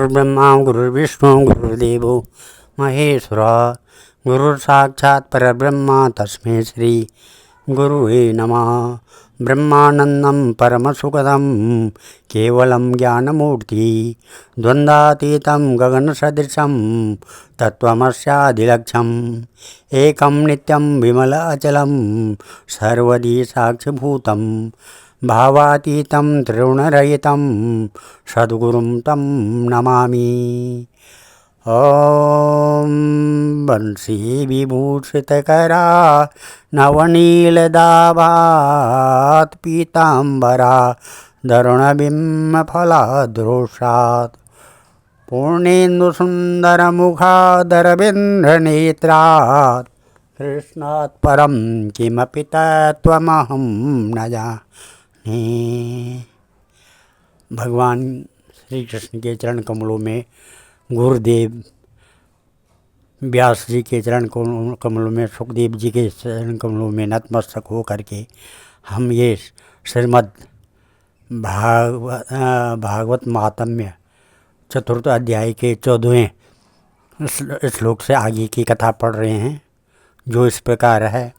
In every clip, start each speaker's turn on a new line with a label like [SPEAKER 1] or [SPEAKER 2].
[SPEAKER 1] गुरुर्ब्रह्मा गुरुर्विष्णु गुरुर्देवो महेश्वरः गुरुर्साक्षात् परब्रह्म तस्मै श्री गुरुवे नमः। ब्रह्मानन्दं परमसुखदं केवलं ज्ञानमूर्ति द्वन्द्वातीतं गगनसदृशं तत्त्वमस्यादिलक्ष्यम् एकं नित्यं विमलाचलं सर्वदी साक्षिभूतं भावातीतं त्रिगुणरहितं सद्गुरुं तं नमामि। ॐ बंसी विभूषितकरा नवनीलदाभात् पीताम्बरा दरुणबिम्बफलादृशात् पूर्णेन्दुसुन्दरमुखादरविन्द्रनेत्रात् कृष्णात् परं किमपि तत्त्वमहं न जाने। भगवान श्री कृष्ण के चरण कमलों में, गुरुदेव व्यास जी के चरण कमलों में, सुखदेव जी के चरण कमलों में नतमस्तक हो करके हम ये श्रीमद् भागवत महात्म्य चतुर्थ अध्याय के 14वें श्लोक से आगे की कथा पढ़ रहे हैं, जो इस प्रकार है।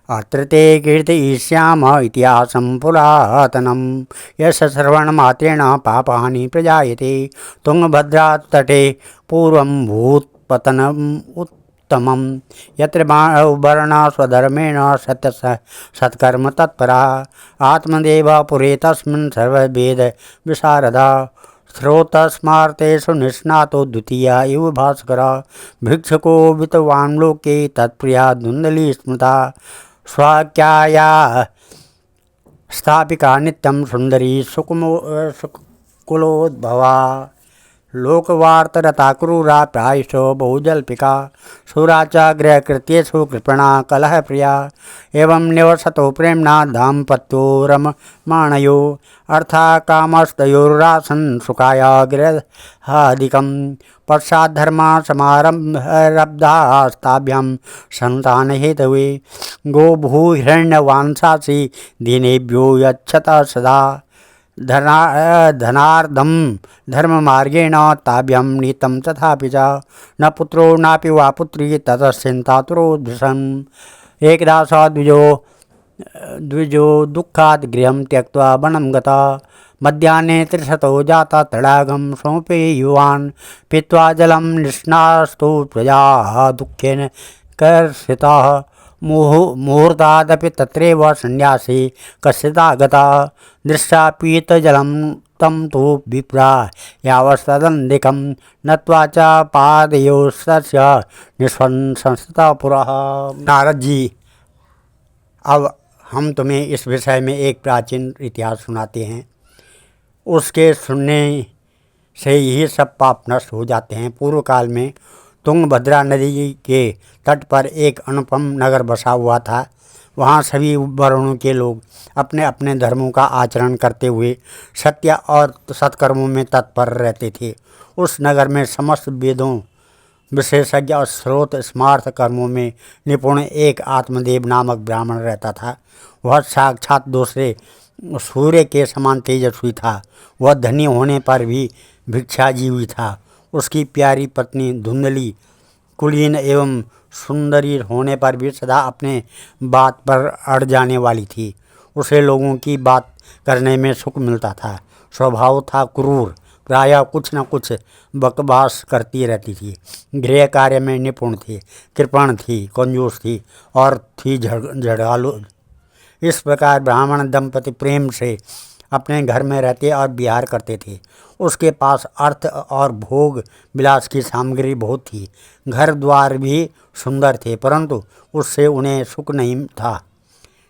[SPEAKER 1] अत्र ते कीर्तयिष्याम इतिहासं पुरातनं यस्य श्रवणमात्रेण पापहानि प्रजायते। तुंगभद्रातटे पूर्वं भूत्पतनम् उत्तमं यत्र वर्णा स्वधर्मेण सत्कर्म तत्परा आत्मदेवा पुरे तस्मिन् सर्ववेद विशारदा श्रोतस्मार्तेषु निष्णातो द्वितीया इव भास्करा भिक्षुको वित्तवान् लोके तत्प्रिया धुन्दली स्मृता स्वाख्याया स्थापिका नित्यं सुंदरी सुकुलोद्भवा लोकवार्तरता क्रूरा प्रायशो बहुजल्पिका सुरा च गृहकृत्येषु कृपणा कलहप्रिया एवं निवसतो प्रेम्णा दाम्पत्यो रममाणयो अर्था कामस्तयोरासन् सुखाय गृहादिकं पश्चाद्धर्मा समारब्धास्ताभ्यां सन्तानहेतवे गोभूहिरण्यवांसासि दीनेभ्यो यच्छत सदा धनार्धं धर्ममार्गेण ताभ्यां नीतं तथापि च न पुत्रो नापि वा पुत्री ततश्चिन्तातुरो दृशम् एकदा स द्विजो दुःखात् गृहं त्यक्त्वा वनं गता मध्याह्ने त्रिशतो जाता तडागं सोपेयुवान् पीत्वा जलं निष्णास्तु प्रजाः दुःखेन कर्षिताः मुहूर्तादपि तत्रैव सन्न्यासी कश्चिदा गता दृष्ट्वा पीतजलं तं तु विप्रा यावत्सदन्धिकं नत्वा च पादयोस्तस्य निःसंस्था पुरः। नारद जी, अब हम तुम्हें इस विषय में एक प्राचीन इतिहास सुनाते हैं। उसके सुनने से ही सब पाप नष्ट हो जाते हैं। पूर्व काल में तुंगभद्रा नदी के तट पर एक अनुपम नगर बसा हुआ था। वहाँ सभी वर्णों के लोग अपने अपने धर्मों का आचरण करते हुए सत्य और सत्कर्मों में तत्पर रहते थे। उस नगर में समस्त वेदों विशेषज्ञ और स्रोत स्मार्थ कर्मों में निपुण एक आत्मदेव नामक ब्राह्मण रहता था। वह साक्षात दूसरे सूर्य के समान तेजस्वी था। वह धनी होने पर भी भिक्षाजीवी था। उसकी प्यारी पत्नी धुंधली कुलीन एवं सुंदरी होने पर भी सदा अपने बात पर अड़ जाने वाली थी। उसे लोगों की बात करने में सुख मिलता था। स्वभाव था क्रूर, प्रायः कुछ न कुछ बकवास करती रहती थी। गृह कार्य में निपुण थी, कृपण थी, कंजूस थी और थी झगड़ालू। इस प्रकार ब्राह्मण दंपति प्रेम से अपने घर में रहते और विहार करते थे। उसके पास अर्थ और भोग विलास की सामग्री बहुत थी। घर द्वार भी सुंदर थे, परंतु उससे उन्हें सुख नहीं था।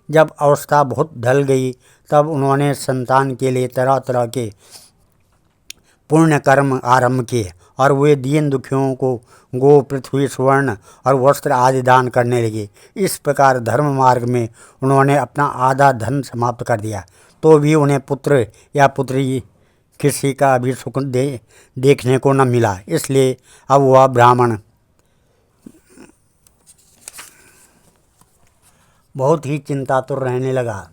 [SPEAKER 1] जब अवस्था बहुत ढल गई तब उन्होंने संतान के लिए तरह तरह के पुण्य कर्म आरंभ किए और वे दीन दुखियों को गो, पृथ्वी, स्वर्ण और वस्त्र आदि दान करने लगे। इस प्रकार धर्म मार्ग में उन्होंने अपना आधा धन समाप्त कर दिया, तो भी उन्हें पुत्र या पुत्री किसी का भी सुख देखने को न मिला। इसलिए अब वह ब्राह्मण बहुत ही चिंतातुर रहने लगा।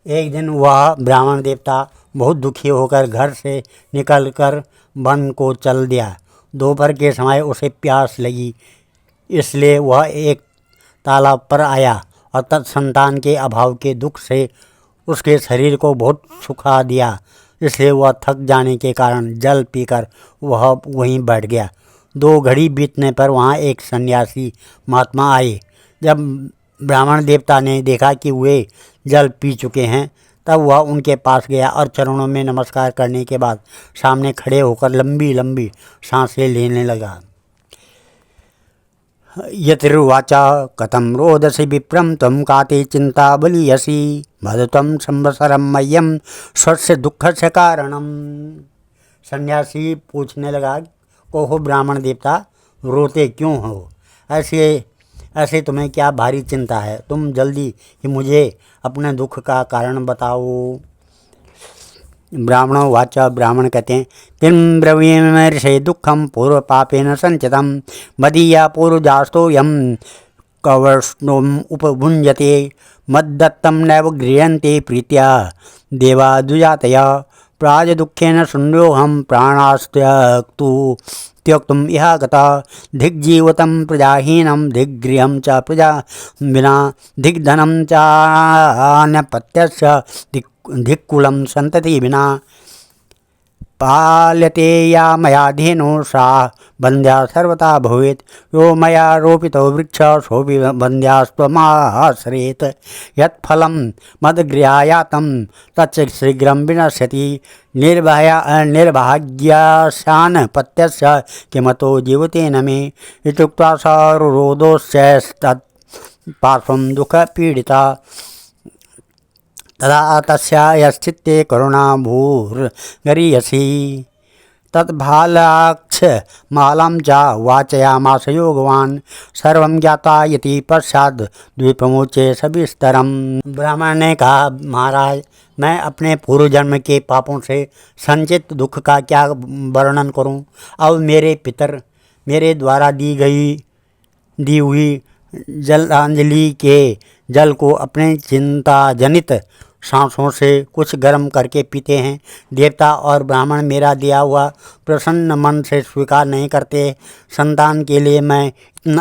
[SPEAKER 1] एक दिन वह ब्राह्मण देवता बहुत दुखी होकर घर से निकलकर वन को चल दिया। दोपहर के समय उसे प्यास लगी, इसलिए वह एक तालाब पर आया और संतान के अभाव के दुख से उसके शरीर को बहुत सुखा दिया। इसलिए वह थक जाने के कारण जल पीकर वह वहीं बैठ गया। 2 घड़ी बीतने पर वहाँ एक सन्यासी महात्मा आए। जब ब्राह्मण देवता ने देखा कि वे जल पी चुके हैं, तब वह उनके पास गया और चरणों में नमस्कार करने के बाद सामने खड़े होकर लंबी लंबी सांसें लेने लगा। यतिर्वाचा कथं रोदसी विप्रं त्वं काते चिंता बलीयसी मधुत्वं संवत्सरं मह्यं स्वस्य दुःखस्य कारणम। सन्यासी पूछने लगा, कहो ब्राह्मण देवता, रोते क्यों हो? ऐसे तुम्हें क्या भारी चिंता है? तुम जल्दी ही मुझे अपने दुख का कारण बताओ। ब्राह्मणों वाचा, ब्राह्मण कहते हैं, किं ब्रवीमर्षे दुखम पूर्व पापेन संचितम मदीया पूर्वजास्तो यम कवष्णुम उपभुंजते मद्दत्तम नैव गृह्यन्ते प्रीत्या देवा दुजातया प्राज दुखेन शून्योहम प्राणास्त्यक्तु त्यक्तुम इह गता धिग्जीवतं प्रजाहीनं धिग्गृहं च प्रजा विना धिग्धनं चान्यपत्यस्य धिक्कुलं संतति विना पाल्यते या मया धेनो सा बंध्या सर्वथा भवेत् यो मया रोपितो वृक्ष सोऽपि बंध्यास्त्वमाश्रयेत् यत्फलं मद्गृहायातं तच्च शीघ्रं विनश्यति निर्भाग्यास्यान् पत्यस्य किमतो जीवतेन मे इत्युक्त्वा स रुरोधोश्चैस्तत् पार्श्वं दुःखपीडिता। तदा तस्या यश्चित्ते करुणाभूर्गरीयसी तद्भालाक्ष मालं च वाचयामास योगवान् सर्वं ज्ञाता यति पश्चात् द्वीपमोचे सविस्तरम। ब्राह्मण ने कहा, महाराज, मैं अपने पूर्व जन्म के पापों से संचित दुख का क्या वर्णन करूं? अब मेरे पितर मेरे द्वारा दी हुई जलांजलि के जल को अपने चिंता जनित सांसों से कुछ गर्म करके पीते हैं। देवता और ब्राह्मण मेरा दिया हुआ प्रसन्न मन से स्वीकार नहीं करते। संतान के लिए मैं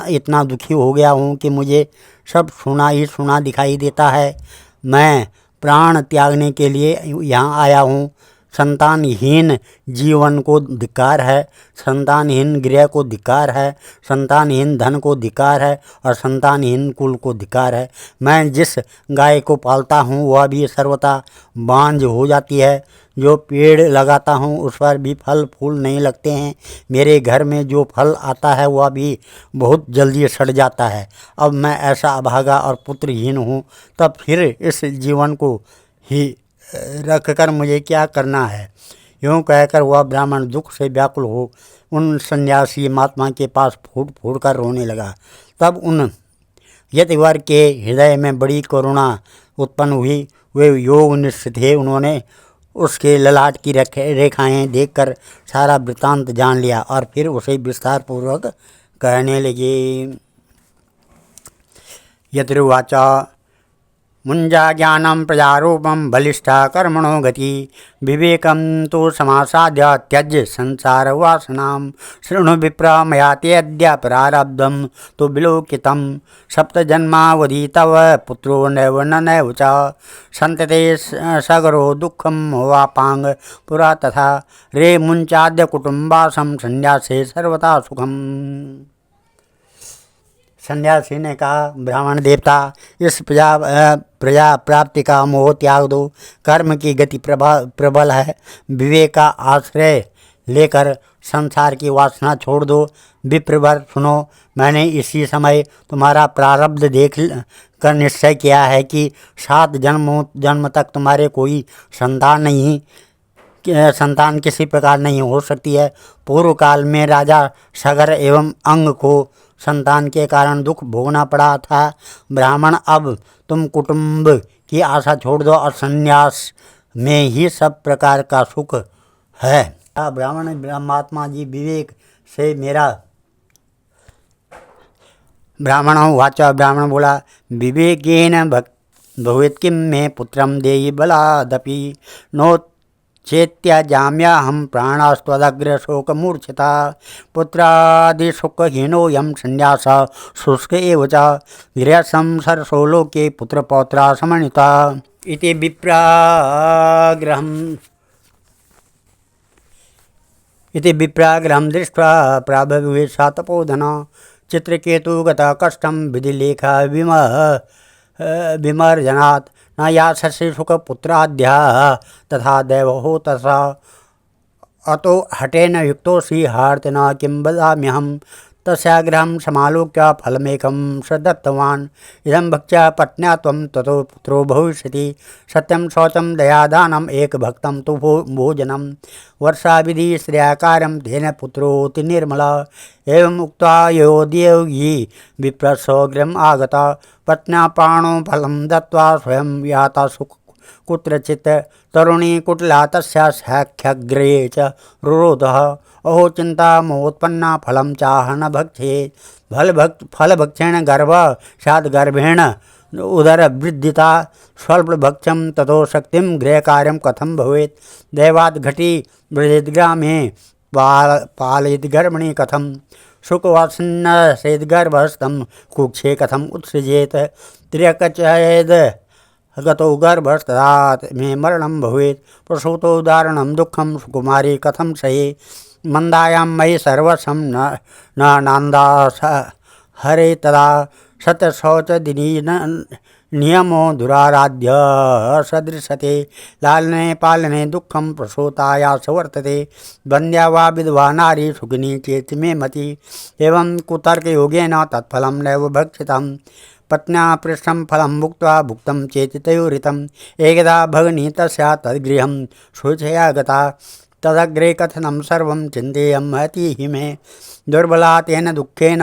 [SPEAKER 1] इतना दुखी हो गया हूँ कि मुझे सब सुना ही सुना दिखाई देता है। मैं प्राण त्यागने के लिए यहाँ आया हूँ। संतानहीन जीवन को धिक्कार है, संतानहीन गृह को धिक्कार है, संतानहीन धन को धिक्कार है और संतानहीन कुल को धिक्कार है। मैं जिस गाय को पालता हूँ वह भी सर्वथा बांझ हो जाती है। जो पेड़ लगाता हूँ उस पर भी फल फूल नहीं लगते हैं। मेरे घर में जो फल आता है वह भी बहुत जल्दी सड़ जाता है। अब मैं ऐसा अभागा और पुत्रहीन हूँ, तब फिर इस जीवन को ही रख कर मुझे क्या करना है? यूँ कहकर वह ब्राह्मण दुख से व्याकुल हो उन सन्यासी महात्मा के पास फूट फूट कर रोने लगा। तब उन यतिवर के हृदय में बड़ी करुणा उत्पन्न हुई। वे योग निश्चित थे। उन्होंने उसके ललाट की रेखाएं देखकर सारा वृत्तांत जान लिया और फिर उसे विस्तार पूर्वक कहने लगे। यतिर्वाचा मुंजा ज्ञानं प्रजारूपं बलिष्ठा कर्मणो गति विवेकं तु समासाद्य त्यज्य संसार वासनां शृणु विप्र मया ते अद्य प्रारब्धं तु विलोकितं सप्तजन्मावधि तव पुत्रो नैव नैव च संतते सगरो दुःखं वापांग पुरा तथा रे मुंचाद्य कुटुम्बासं संन्यासे सर्वथा सुखम। सन्यासी ने कहा, ब्राह्मण देवता, इस प्रजा प्राप्ति का मोह त्याग दो। कर्म की गति प्रबल है। विवेक का आश्रय लेकर संसार की वासना छोड़ दो। विप्रवर सुनो, मैंने इसी समय तुम्हारा प्रारब्ध देख कर निश्चय किया है कि 7 जन्म तक तुम्हारे कोई संतान किसी प्रकार नहीं हो सकती है। पूर्व काल में राजा सगर एवं अंग को संतान के कारण दुख भोगना पड़ा था। ब्राह्मण, अब तुम कुटुंब की आशा छोड़ दो और संन्यास में ही सब प्रकार का सुख है। ब्राह्मण महात्मा जी विवेक से मेरा ब्राह्मण वाचा, ब्राह्मण बोला, विवेकेन भवेत् किं मे पुत्रं देहि बलादपि नो चेत्याजाम्याहं प्राणास्त्वदग्र शोकमूर्छिता पुत्रादिशुकहीनोऽयं संन्यासः शुष्क एव च गृहसं सरसो लोके पुत्रपौत्रा समन्विता इति विप्राग्रहं दृष्ट्वा प्राभविषा तपोधन चित्रकेतुगता कष्टं विधिलेखा विमर्जनात् न यास्यसि शुकपुत्राद्याः तथा देवहो तथा अतो हठेन युक्तोऽसि हार्तिना किं वदाम्यहं तस्याग्रहं समालोक्य फलमेकं स दत्तवान् इदं भक्त्या पत्न्या त्वं ततो पुत्रो भविष्यति सत्यं शौचं दयादानम् एकभक्तं तु भोजनं वर्षाविधि श्रेयाकारं तेन पुत्रोऽति निर्मलः एवम् उक्त्वा योगी विप्रसौगृहम् आगता पत्न्या प्राणो फलं दत्त्वा स्वयं याता कुत्रचित् तरुणी कुटिला तस्या साख्याग्रे च रुरोधः अहो चिंता मोत्पन्ना फलं चाह न भक्षेत् फलभक्षेण गर्भ स्यात् गर्भेण उदरवृद्धिता स्वल्पभक्षं ततो शक्तिं गृहकार्यं कथं भवेत् दैवात् घटी वृद्धिग्रामे पालयितगर्भिणी कथं शुकवासन्न सेद्गर्भस्थं कुक्षे कथम् उत्सृजेत् त्र्यकचेद गतो गर्भस्तदात् मे मरणं भवेत् प्रसूतो दारुणं दुःखं सुकुमारी कथं सहे मंदायां मयि सर्वस्वं न नान्दास हरे तदा शतशौचदिनी नियमो दुराराध्य सदृशते लालने पालने दुःखं प्रसूतायास वर्तते वन्द्या वा विधवा नारी सुखिनी चेत् मे मति एवं कुतर्कयोगेन तत्फलं नैव भक्षितं पत्न्या पृष्ठं फलं भुक्त्वा भुक्तं चेत् तयोरितम् एकदा भगिनी तस्या तद्गृहं शुचया गता तदग्रे कथनं सर्वं चिन्तेयं महती हि मे दुर्बला तेन दुःखेन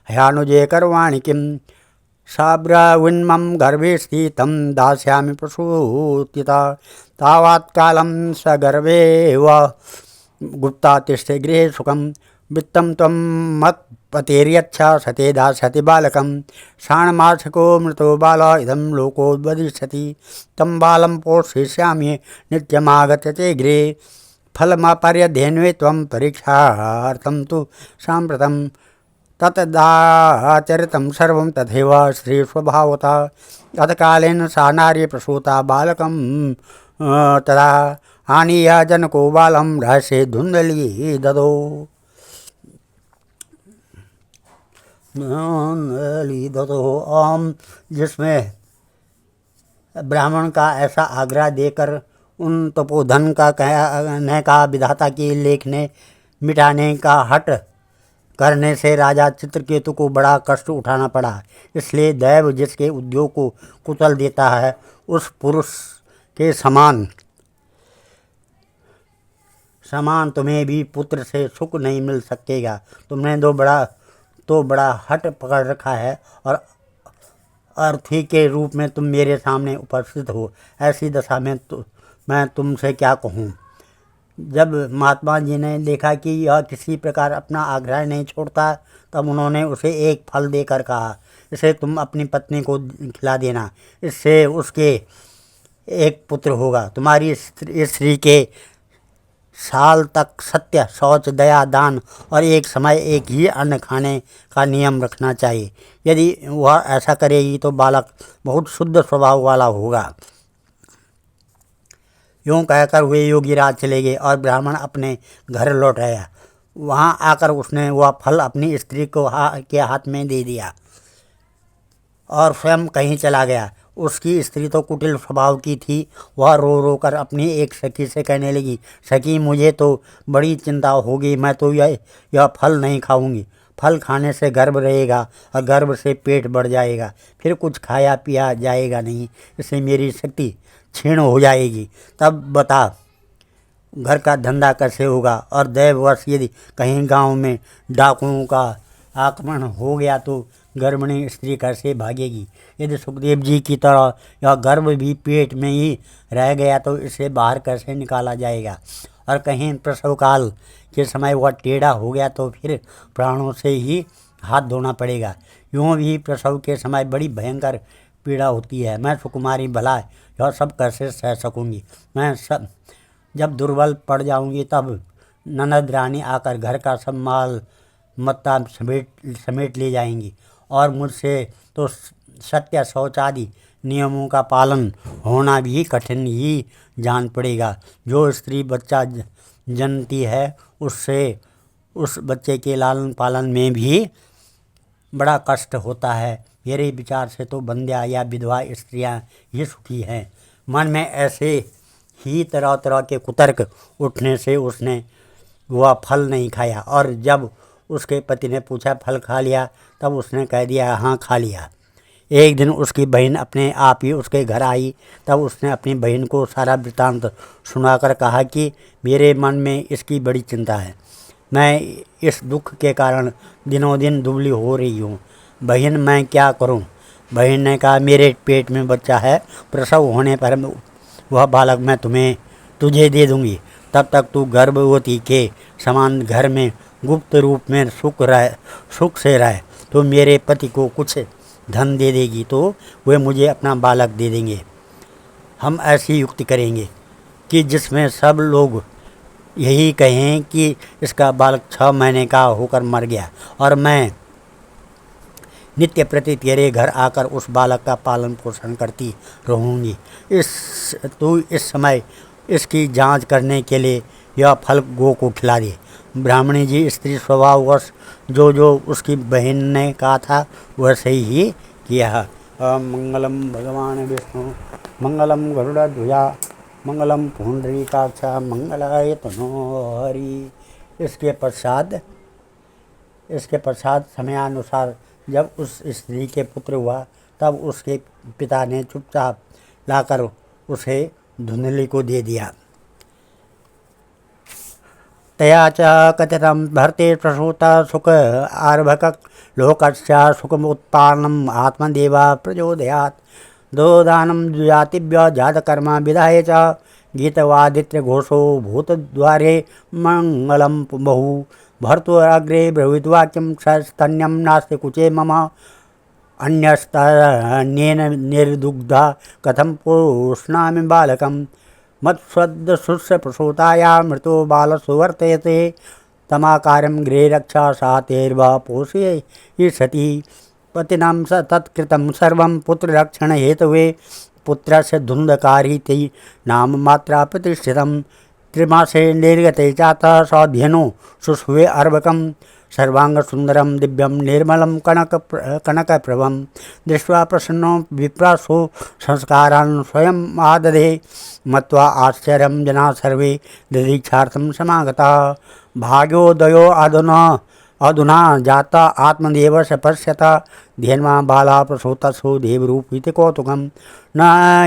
[SPEAKER 1] ह्यानुजे करवाणि किं साब्रवीन्मं गर्भे स्थितं दास्यामि प्रसूतिता तावत् कालं सगर्भेव गुप्ता तिष्ठे गृहे सुखं वित्तं त्वं मत्पतेर्यच्छा सते दास्यति बालकं षाण्मासिको मृतो बालः इदं लोकोद्वदिष्यति तं बालं पोषयिष्यामि नित्यमागत्य ते गृहे फलमापर्यध्येन्वे त्वं परीक्षार्थं तु साम्प्रतं ततदाचरितं सर्वं तथैव श्रीस्वभावता अतकालेन सा नारी प्रसूता बालकं तदा आनीय जनको बालं रहस्ये धुन्धली ददो जिसमें ब्राह्मण का ऐसा आग्रह देकर उन तपोधन का कहने का विधाता की लेखने मिटाने का हट करने से राजा चित्रकेतु को बड़ा कष्ट उठाना पड़ा। इसलिए दैव जिसके उद्योग को कुचल देता है उस पुरुष के समान तुम्हें भी पुत्र से सुख नहीं मिल सकेगा। तुमने तो बड़ा हट पकड़ रखा है और अर्थी के रूप में तुम मेरे सामने उपस्थित हो। ऐसी दशा में मैं तुमसे क्या कहूँ। जब महात्मा जी ने देखा कि यह किसी प्रकार अपना आग्रह नहीं छोड़ता तब उन्होंने उसे एक फल देकर कहा, इसे तुम अपनी पत्नी को खिला देना, इससे उसके एक पुत्र होगा। तुम्हारी स्त्री के साल तक सत्य, शौच, दया, दान और एक समय एक ही अन्न खाने का नियम रखना चाहिए। यदि वह ऐसा करेगी तो बालक बहुत शुद्ध स्वभाव वाला होगा। यूँ कहकर वे योगीराज चले गए और ब्राह्मण अपने घर लौट आया। वहाँ आकर उसने वह फल अपनी स्त्री को के हाथ में दे दिया और स्वयं कहीं चला गया। उसकी स्त्री तो कुटिल स्वभाव की थी। वह रो रो कर अपनी एक सखी से कहने लगी, सखी मुझे तो बड़ी चिंता होगी, मैं तो यह फल नहीं खाऊंगी। फल खाने से गर्भ रहेगा और गर्भ से पेट बढ़ जाएगा, फिर कुछ खाया पिया जाएगा नहीं, इससे मेरी शक्ति क्षीण हो जाएगी। तब बता घर का धंधा कैसे होगा। और दैववश यदि कहीं गांव में डाकुओं का आक्रमण हो गया तो गर्भिणी स्त्री कैसे भागेगी। यदि सुखदेव जी की तरह यह गर्भ भी पेट में ही रह गया तो इसे बाहर कैसे निकाला जाएगा। और कहीं प्रसव काल के समय वह टेढ़ा हो गया तो फिर प्राणों से ही हाथ धोना पड़ेगा। यूँ भी प्रसव के समय बड़ी भयंकर पीड़ा होती है। मैं सुकुमारी भला यह सब कैसे सह सकूँगी। मैं जब दुर्बल पड़ जाऊंगी तब ननद रानी आकर घर का सब माल मत्ता समेट समेट ले जाएंगी और मुझसे तो सत्य शौच आदि नियमों का पालन होना भी कठिन ही जान पड़ेगा। जो स्त्री बच्चा जनती है उससे उस बच्चे के लालन पालन में भी बड़ा कष्ट होता है। मेरे विचार से तो बंध्या या विधवा स्त्रियां ही सुखी हैं। मन में ऐसे ही तरह तरह के कुतर्क उठने से उसने वह फल नहीं खाया और जब उसके पति ने पूछा फल खा लिया तब उसने कह दिया हाँ खा लिया। एक दिन उसकी बहन अपने आप ही उसके घर आई। तब उसने अपनी बहन को सारा वृत्तांत सुनाकर कहा कि मेरे मन में इसकी बड़ी चिंता है। मैं इस दुख के कारण दिनों दिन दुबली हो रही हूँ। बहन मैं क्या करूँ? बहन ने कहा मेरे पेट में बच्चा है, प्रसव होने पर वह बालक मैं तुझे दे दूँगी। तब तक तू गर्भवती के समान घर में गुप्त रूप में सुख से रहे। तो मेरे पति को कुछ धन दे देगी तो वे मुझे अपना बालक दे देंगे। हम ऐसी युक्ति करेंगे कि जिसमें सब लोग यही कहें कि इसका बालक 6 महीने का होकर मर गया और मैं नित्य प्रति तेरे घर आकर उस बालक का पालन पोषण करती रहूँगी। इस समय इसकी जांच करने के लिए यह फल गो को खिला दे। ब्राह्मणी जी स्त्री स्वभाववश जो उसकी बहन ने कहा था वैसे ही किया। मंगलम भगवान विष्णु मंगलम गरुड़ध्वजा मंगलम पुंडरीकाक्ष मंगलाय तनो हरि। इसके पश्चात समयानुसार जब उस स्त्री के पुत्र हुआ तब उसके पिता ने चुपचाप लाकर उसे धुंधली को दे दिया। तया च कथितं भर्ते प्रसूत सुख आर्भक लोकस्य सुखमुत्पादनम् आत्मदेवा प्रचोदयात्। दोदानं द्विजातिभ्य जातकर्म विधाय च गीतवादित्र घोषो भूतद्वारे मंगलम बहु। भर्तुरग्रे ब्रवीद्वाक्यं स्तन्यं नास्ति कुचे मम अन्यस्तन्येन निर्दुग्धा कथं पोष्णामि बालकम्। मत्स्वद्शुश्रप्रसूताया मृतो बालसुवर्तयते तमाकारं गृहे रक्षा सातेर्वा पोषयिष्यति। पतिनां स तत्कृतं सर्वं पुत्ररक्षणहेतवे पुत्रस्य धुन्धकारीति नाम मात्रा प्रतिष्ठितं। त्रिमासे निर्गते जातः स्वाध्यनो शुश्वे अर्भकं सर्वांगसुंदरं दिव्यं निर्मलं कनकप्रभं। दृष्ट्वा प्रसन्नो विप्रासो संस्कारान् स्वयं आददे। मत्वा आश्चर्यं जना सर्वे ददीक्षार्थं समागताः। भाग्योदयो अधुना जाता आत्मदेव स पश्यत धेन्वा बाला प्रसूतसु देवरूपीति कौतुकं। न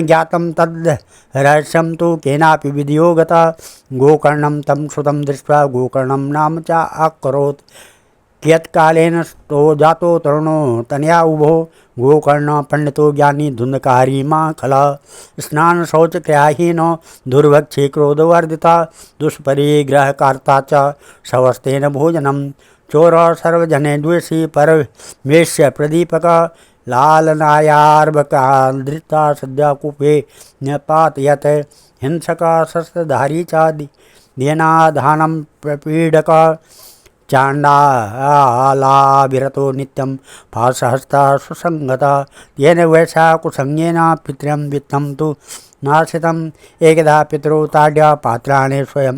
[SPEAKER 1] ज्ञातं तद् रहस्यं तु केनापि विधियो गता। गोकर्णं तं श्रुतं दृष्ट्वा गोकर्णं नाम च अकरोत्। कियत्कालेन तो जातो तरुणो तनया उभो गोकर्ण पंडितो ज्ञानी धुंधकारी माँ खला। स्नान शौच क्रियाहीनो दुर्भक्षे क्रोधवर्धिता दुष्परिग्रहकर्ता च शवस्तेन भोजनम। चोर सर्वजने द्वेषी परमेश्य प्रदीपक लालनायार्भका धृता सद्या कूपे न्यपातयत। हिंसक शस्त्रधारी च देनाधानं प्रपीडक चाण्डालाविरतो नित्यं पाशहस्ता सुसंगता। येन वैशा कुसंज्ञेन पितरं वित्तं तु नाशितम्। एकदा पितरो ताड्य पात्राणि स्वयं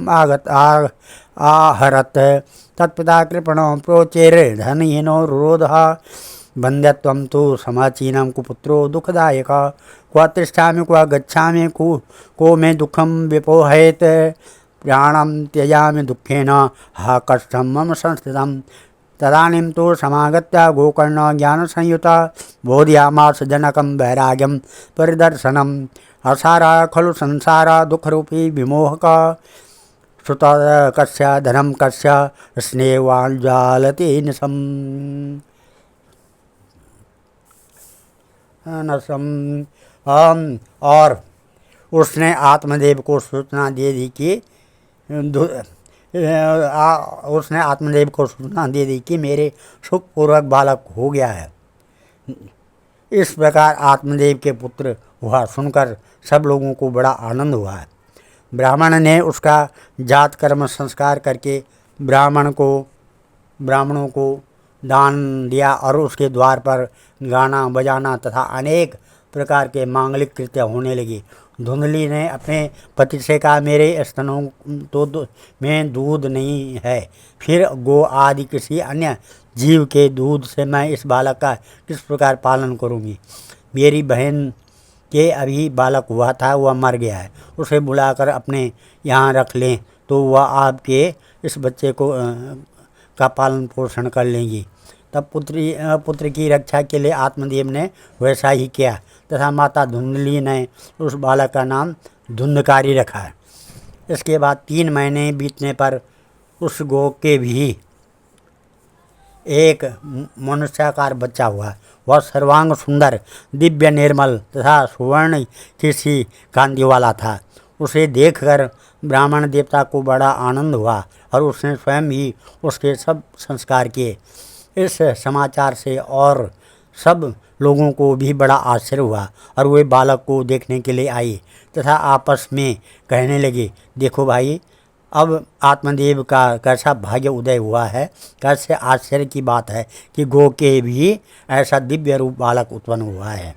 [SPEAKER 1] आहरत्। तत्पिता कृपणो प्रोचेर्धनहीनो रुरोधः। बन्ध्यत्वं तु समाचीनं कुपुत्रो दुःखदायक। क्व तिष्ठामि क्व गच्छामि को मे दुःखं विपोहयेत्। प्राणं त्यजामि दुःखेन हा कष्टं मम संस्थितं। तदानीं तु समागत्य गोकर्ण ज्ञानसंयुता बोधयामास जनकं वैराग्यं परिदर्शनम्। असारा खलु संसार दुःखरूपी विमोहक। श्रुत कस्य धनं कस्य स्नेहवाञ्जालति निशम्। और उसने आत्मदेव को सूचना दे दी कि मेरे सुखपूर्वक बालक हो गया है। इस प्रकार आत्मदेव के पुत्र हुआ सुनकर सब लोगों को बड़ा आनंद हुआ है। ब्राह्मण ने उसका जात कर्म संस्कार करके ब्राह्मणों को दान दिया और उसके द्वार पर गाना बजाना तथा अनेक प्रकार के मांगलिक कृत्य होने लगे। धुंधली ने अपने पति से कहा, मेरे स्तनों में दूध नहीं है, फिर गो आदि किसी अन्य जीव के दूध से मैं इस बालक का किस प्रकार पालन करूँगी। मेरी बहन के अभी बालक हुआ था, वह मर गया है, उसे बुलाकर अपने यहाँ रख लें तो वह आपके इस बच्चे को का पालन पोषण कर लेंगी। तब पुत्र की रक्षा के लिए आत्मदेव ने वैसा ही किया तथा माता धुंधली ने उस बालक का नाम धुंधकारी रखा। इसके बाद 3 महीने बीतने पर उस गो के भी एक मनुष्याकार बच्चा हुआ। वह सर्वांग सुंदर, दिव्य, निर्मल तथा सुवर्ण की सी कांति वाला था। उसे देखकर ब्राह्मण देवता को बड़ा आनंद हुआ और उसने स्वयं ही उसके सब संस्कार किए। इस समाचार से और सब लोगों को भी बड़ा आश्चर्य हुआ और वे बालक को देखने के लिए आए तथा आपस में कहने लगे, देखो भाई, अब आत्मदेव का कैसा भाग्य उदय हुआ है। कैसे आश्चर्य की बात है कि गो के भी ऐसा दिव्य रूप बालक उत्पन्न हुआ है।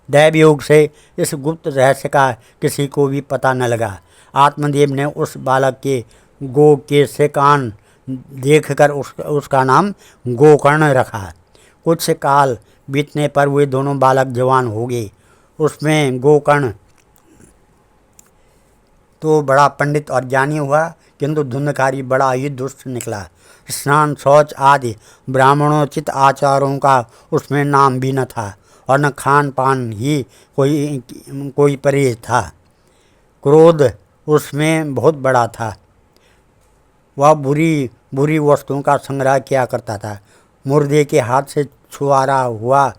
[SPEAKER 1] दैव योग से इस गुप्त रहस्य का किसी को भी पता न लगा। आत्मदेव ने उस बालक के गो के से कान देखकर उसका नाम गोकर्ण रखा। कुछ काल बीतने पर वे दोनों बालक जवान हो गए। उसमें गोकर्ण तो बड़ा पंडित और ज्ञानी हुआ, किंतु धुंधकारी बड़ा ही दुष्ट निकला। स्नान, शौच आदि ब्राह्मणोचित आचारों का उसमें नाम भी न था और न खान पान ही कोई परहेज था। क्रोध उसमें बहुत बड़ा था। वह बुरी बुरी वस्तुओं का संग्रह किया करता था। मुर्दे के हाथ से छुआरा हुआ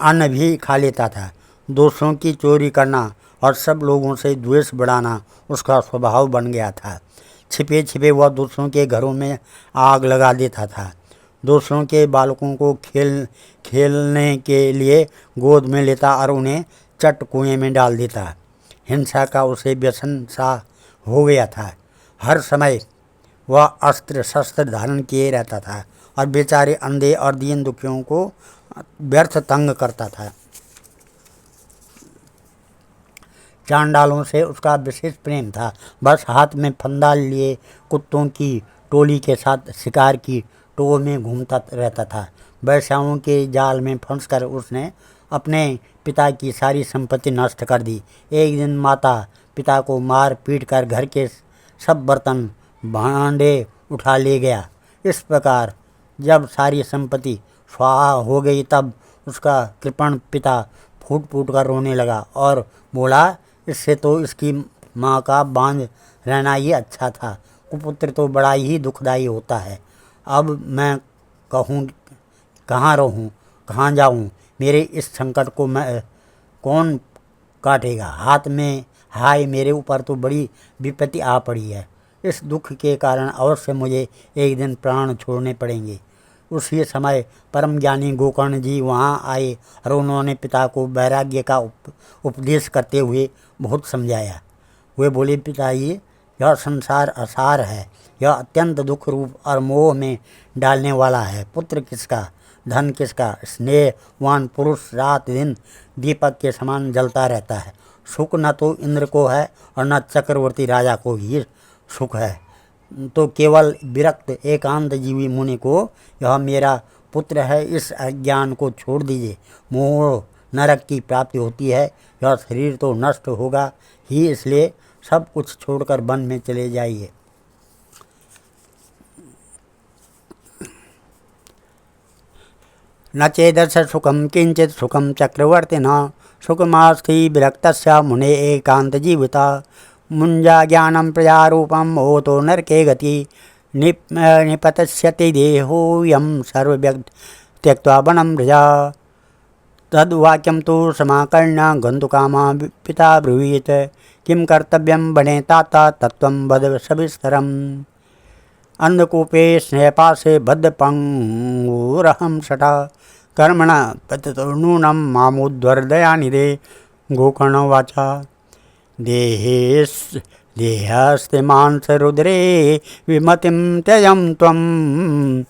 [SPEAKER 1] अन्न भी खा लेता था। दोस्तों की चोरी करना और सब लोगों से द्वेष बढ़ाना उसका स्वभाव बन गया था। छिपे छिपे वह दूसरों के घरों में आग लगा देता था। दूसरों के बालकों को खेलने के लिए गोद में लेता और उन्हें चट कुएं में डाल देता। हिंसा का उसे व्यसन सा हो गया था। हर समय वह अस्त्र शस्त्र धारण किए रहता था और बेचारे अंधे और दीन दुखियों को व्यर्थ तंग करता था। चांडालों से उसका विशेष प्रेम था। बस हाथ में फंदा लिए कुत्तों की टोली के साथ शिकार की टोह में घूमता रहता था। वैश्याओं के जाल में फंसकर उसने अपने पिता की सारी संपत्ति नष्ट कर दी। एक दिन माता पिता को मार पीट कर घर के सब बर्तन भांडे उठा ले गया। इस प्रकार जब सारी संपत्ति स्वाहा हो गई तब उसका कृपण पिता फूट फूट कर रोने लगा और बोला, इससे तो इसकी माँ का बांझ रहना ही अच्छा था। कुपुत्र तो बड़ा ही दुखदायी होता है। अब मैं कहूँ कहाँ रहूँ, कहाँ जाऊँ? मेरे इस संकट को मैं कौन काटेगा? हाथ में हाय, मेरे ऊपर तो बड़ी विपत्ति आ पड़ी है। इस दुख के कारण अवश्य मुझे एक दिन प्राण छोड़ने पड़ेंगे। उसी समय परम ज्ञानी गोकर्ण जी वहाँ आए और उन्होंने पिता को वैराग्य का उपदेश करते हुए बहुत समझाया। वे बोले, पिताजी, यह संसार असार है। यह अत्यंत दुख रूप और मोह में डालने वाला है। पुत्र किसका, धन किसका? स्नेहवान पुरुष रात दिन दीपक के समान जलता रहता है। सुख न तो इंद्र को है और न चक्रवर्ती राजा को ही सुख है, तो केवल विरक्त एकांत जीवी मुनि को यह मेरा पुत्र है। इस अज्ञान को छोड़ दीजिए। मोह नरक की प्राप्ति होती है। यह शरीर तो नष्ट होगा ही, इसलिए सब कुछ छोड़कर वन में चले जाइए। न चेदर्श सुखम किंचित सुखम चक्रवर्तिना सुखमास्ति विरक्तस्य मुने एकांत जीविता मुंजा ज्ञानम प्रजारूपम मोतो नरके गति निपतस्यति देहोऽयं सर्वव्यक्त त्यक्त्वा वनं रजा। तद्वाक्यं तु समाकर्ण्य गन्तुकामा पिता ब्रूवीत, किं कर्तव्यं वने तात तत्त्वं वद सविस्तरम्। अंधकूपे स्नेहपाशे बद्धपङ्गुरहं शठा कर्मणा पतितो नूनं मामुद्धर दयानिधे। गोकर्णोवाच, देहेस् देहस्ते मांसरुद्रे विमतिं त्यजं त्वं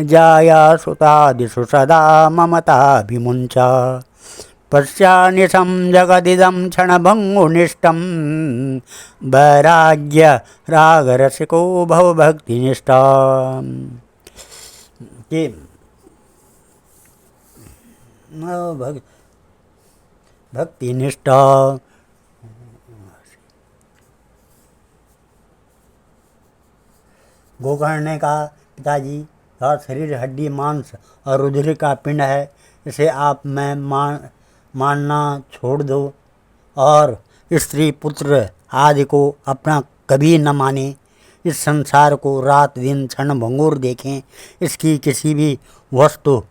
[SPEAKER 1] जाया सुतादिषु सदा ममता विमुञ्च पश्यानिशं जगदिदं क्षणभङ्गुनिष्ठं वैराग्य रागरसिको भवभक्तिनिष्ठा। ये भक्तिनिष्ठा गोकर्ण ने कहा, पिताजी, यह शरीर हड्डी मांस और रुधिर का पिंड है, इसे आप मैं मानना छोड़ दो और स्त्री पुत्र आदि को अपना कभी न माने। इस संसार को रात दिन क्षण भंगुर देखें, इसकी किसी भी वस्तु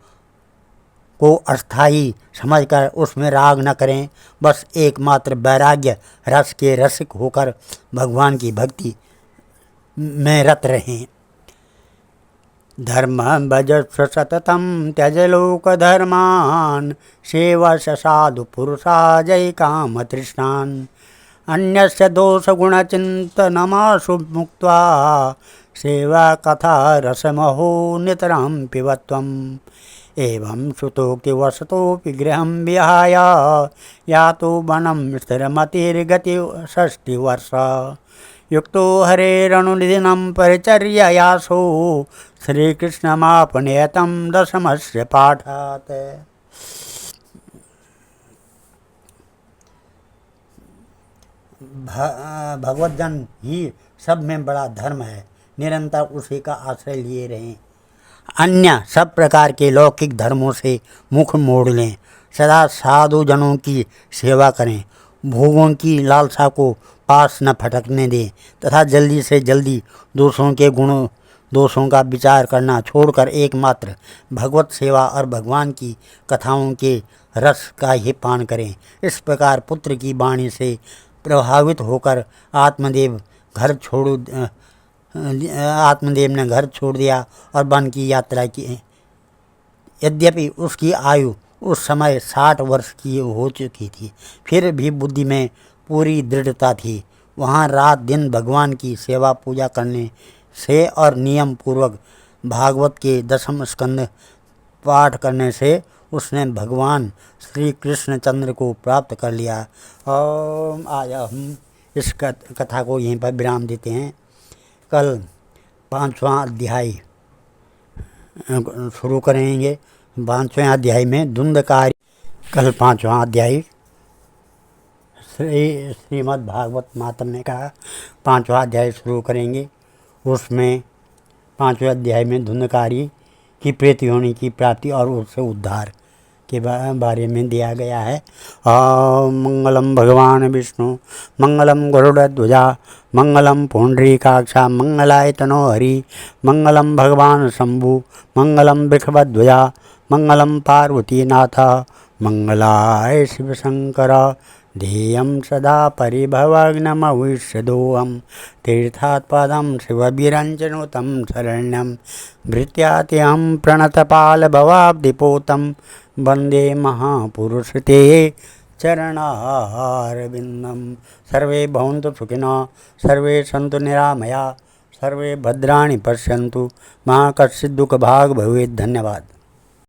[SPEAKER 1] को अस्थाई समझकर उसमें राग न करें, बस एकमात्र वैराग्य रस के रसिक होकर भगवान की भक्ति में रत रहें। धर्म भजस्व सततं त्यज लोक धर्मान सेवश साधु पुरुषा जय काम तृष्णान अन्यस्य दोष गुण चिंतनमाशु मुक्त्वा सेवा कथा रसमहो नितरां पिबत्वम् एवं श्रुतोक्ति वसतोऽपि गृहं विहाय यातो वनं स्थिरमतिर्गति 60 वर्षा युक्तो हरेरनुनिधिनं परिचर्ययासो श्रीकृष्णमापनेयतं दशमस्य पाठात्। भगवद्जन ही सब में बड़ा धर्म है, निरंतर उसी का आश्रय लिए रहें। अन्य सब प्रकार के लौकिक धर्मों से मुख मोड़ लें, सदा साधु जनों की सेवा करें, भोगों की लालसा को पास न फटकने दें तथा जल्दी से जल्दी दोषों का विचार करना छोड़कर एकमात्र भगवत सेवा और भगवान की कथाओं के रस का ही पान करें। इस प्रकार पुत्र की वाणी से प्रभावित होकर आत्मदेव ने घर छोड़ दिया और वन की यात्रा की। यद्यपि उसकी आयु उस समय 60 वर्ष की हो चुकी थी, फिर भी बुद्धि में पूरी दृढ़ता थी। वहाँ रात दिन भगवान की सेवा पूजा करने से और नियम पूर्वक भागवत के 10 स्कंद पाठ करने से उसने भगवान श्री कृष्णचंद्र को प्राप्त कर लिया। आज हम इस कथा को यहीं पर विराम देते हैं। कल 5वां अध्याय शुरू करेंगे। 5वें अध्याय में धुंधकारी, कल 5वां अध्याय श्रीमद् भागवत महात्म्य का 5वां अध्याय शुरू करेंगे। उसमें 5वें अध्याय में धुंधकारी की प्रेत योनि की प्राप्ति और उससे उद्धार के बारे में दिया गया है। मंगलम भगवान विष्णु मंगलम गरुड़ध्वजा मंगलम पुंडरीकाक्षा मंगलाय तनो हरि मंगलम भगवान शंभु मंगलम वृषभध्वजा मंगलम पार्वतीनाथ मंगलाय शिव शंकर ध्येयं सदा परिभवग्नमविष्यदोहं तीर्थात् पदं शिवविरञ्जनुतं शरण्यं भृत्यात्यहं प्रणतपालभवाब्धिपोतं वन्दे महापुरुषते चरणारविन्दं। सर्वे भवन्तु सुखिनः, सर्वे सन्तु निरामया, सर्वे भद्राणि पश्यन्तु, मा कश्चित् दुःखभाग् भवेत्। धन्यवाद।